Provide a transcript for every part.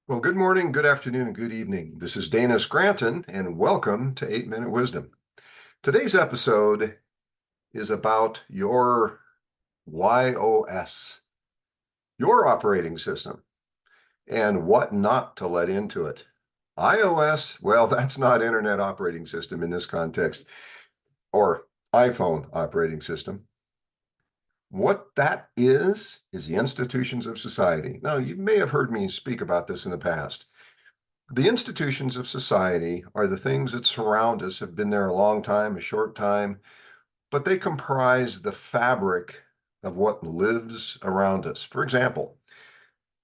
Well, good morning, good afternoon, and good evening. This is Dana Scranton, and welcome to 8 Minute Wisdom. Today's episode is about your YOS, your operating system, and what not to let into it. iOS, well, that's not Internet Operating System in this context, or iPhone operating system. What that is the institutions of society. Now, you may have heard me speak about this in the past. The institutions of society are the things that surround us, have been there a long time, a short time, but they comprise the fabric of what lives around us. For example,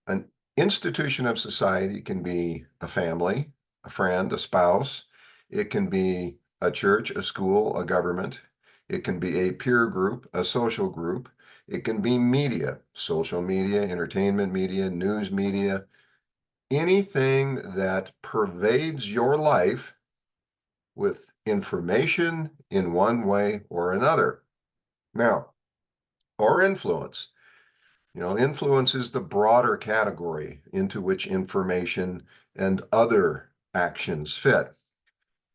an institution of society can be a family, a friend, a spouse. It can be a church, a school, a government. It can be a peer group, a social group. It can be media, social media, entertainment media, news media, anything that pervades your life with information in one way or another. Now, or influence. Influence is the broader category into which information and other actions fit.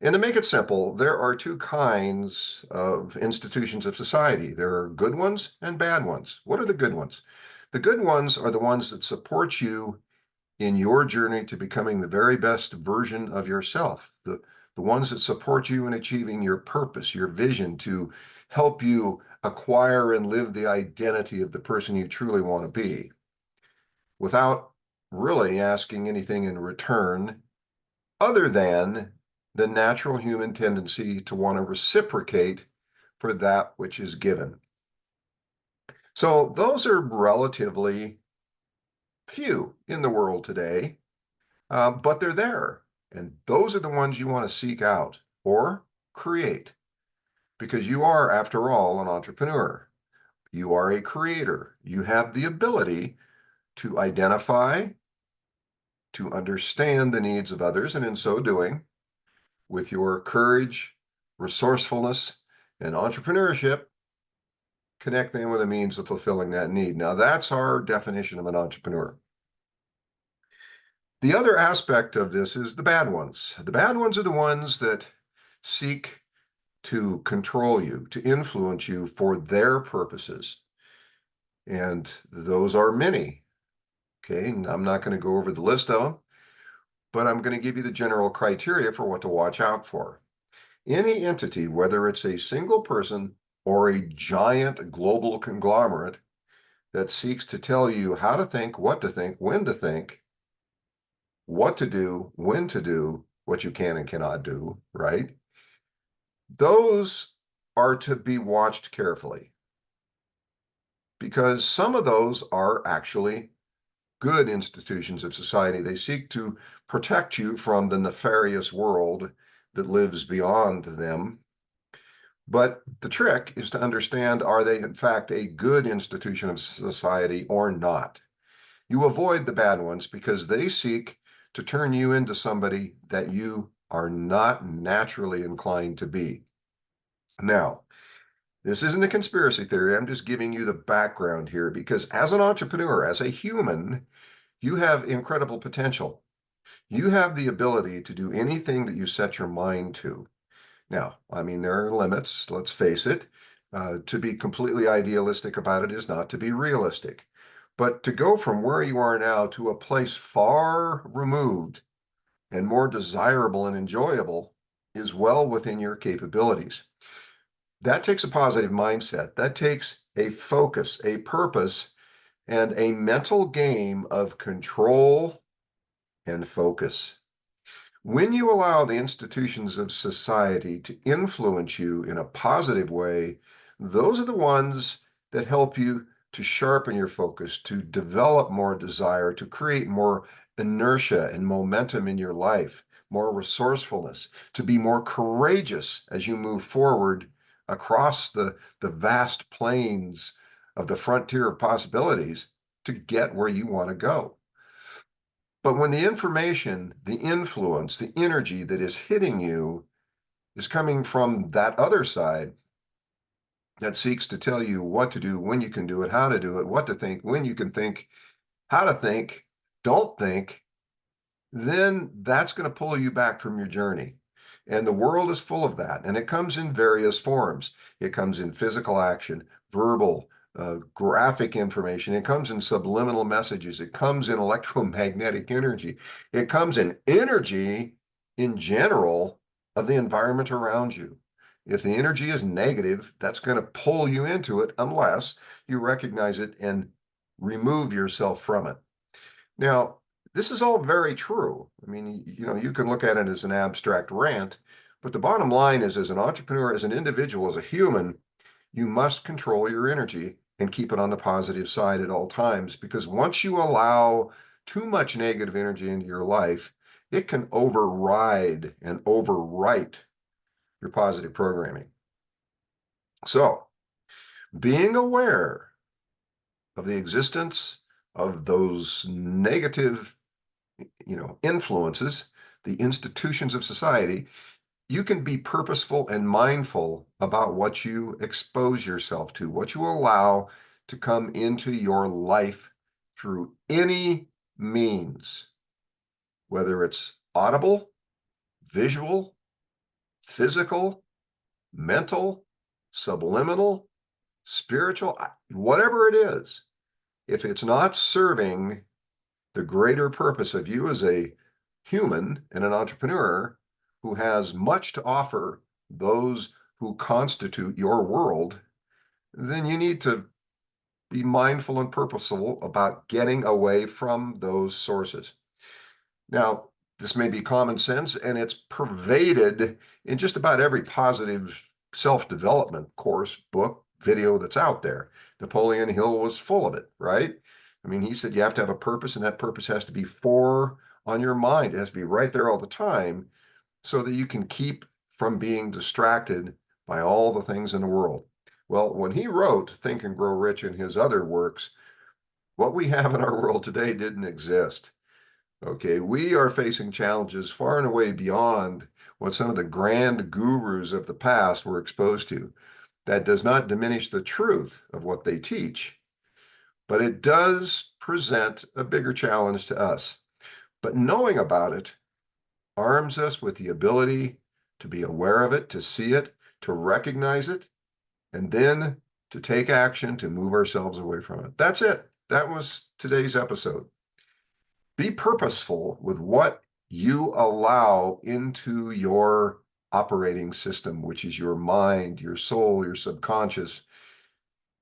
And to make it simple, there are two kinds of institutions of society. There are good ones and bad ones. What are the good ones? The good ones are the ones that support you in your journey to becoming the very best version of yourself, the ones that support you in achieving your purpose, your vision, to help you acquire and live the identity of the person you truly want to be without really asking anything in return other than the natural human tendency to want to reciprocate for that which is given. So those are relatively few in the world today. But they're there. And those are the ones you want to seek out or create because you are, after all, an entrepreneur. You are a creator. You have the ability to identify, to understand the needs of others, and in so doing, with your courage, resourcefulness, and entrepreneurship, connect them with a means of fulfilling that need. Now, that's our definition of an entrepreneur. The other aspect of this is the bad ones. The bad ones are the ones that seek to control you, to influence you for their purposes. And those are many. Okay, and I'm not going to go over the list of them, but I'm going to give you the general criteria for what to watch out for. Any entity, whether it's a single person or a giant global conglomerate that seeks to tell you how to think, what to think, when to think, what to do, when to do, what you can and cannot do, right? Those are to be watched carefully because some of those are actually good institutions of society. They seek to protect you from the nefarious world that lives beyond them. But the trick is to understand, are they in fact a good institution of society or not? You avoid the bad ones because they seek to turn you into somebody that you are not naturally inclined to be. Now, this isn't a conspiracy theory. I'm just giving you the background here because as an entrepreneur, as a human, you have incredible potential. You have the ability to do anything that you set your mind to. Now, I mean, there are limits, let's face it. To be completely idealistic about it is not to be realistic. But to go from where you are now to a place far removed and more desirable and enjoyable is well within your capabilities. That takes a positive mindset. That takes a focus, a purpose, and a mental game of control and focus. When you allow the institutions of society to influence you in a positive way, those are the ones that help you to sharpen your focus, to develop more desire, to create more inertia and momentum in your life, more resourcefulness, to be more courageous as you move forward across the vast plains of the frontier of possibilities to get where you want to go. But when the information, the influence, the energy that is hitting you is coming from that other side that seeks to tell you what to do, when you can do it, how to do it, what to think, when you can think, how to think, don't think, then that's going to pull you back from your journey. And the world is full of that. And it comes in various forms. It comes in physical action, verbal, graphic information. It comes in subliminal messages. It comes in electromagnetic energy. It comes in energy in general of the environment around you. If the energy is negative, that's going to pull you into it unless you recognize it and remove yourself from it. Now, this is all very true. I mean, you can look at it as an abstract rant, but the bottom line is, as an entrepreneur, as an individual, as a human, you must control your energy and keep it on the positive side at all times, because once you allow too much negative energy into your life, it can override and overwrite your positive programming. So, being aware of the existence of those negative influences, the institutions of society, you can be purposeful and mindful about what you expose yourself to, what you allow to come into your life through any means, whether it's audible, visual, physical, mental, subliminal, spiritual, whatever it is. If it's not serving the greater purpose of you as a human and an entrepreneur who has much to offer those who constitute your world, then you need to be mindful and purposeful about getting away from those sources. Now, this may be common sense, and it's pervaded in just about every positive self-development course, book, video that's out there. Napoleon Hill was full of it, right? I mean, he said you have to have a purpose, and that purpose has to be on your mind. It has to be right there all the time so that you can keep from being distracted by all the things in the world. Well, when he wrote Think and Grow Rich in his other works, what we have in our world today didn't exist. Okay, we are facing challenges far and away beyond what some of the grand gurus of the past were exposed to. That does not diminish the truth of what they teach, but it does present a bigger challenge to us. But knowing about it arms us with the ability to be aware of it, to see it, to recognize it, and then to take action to move ourselves away from it. That's it. That was today's episode. Be purposeful with what you allow into your operating system, which is your mind, your soul, your subconscious.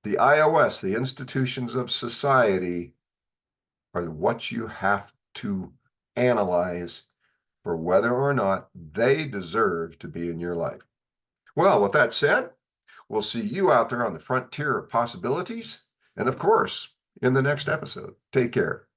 The iOS, the institutions of society, are what you have to analyze for whether or not they deserve to be in your life. Well, with that said, we'll see you out there on the frontier of possibilities, and of course, in the next episode. Take care.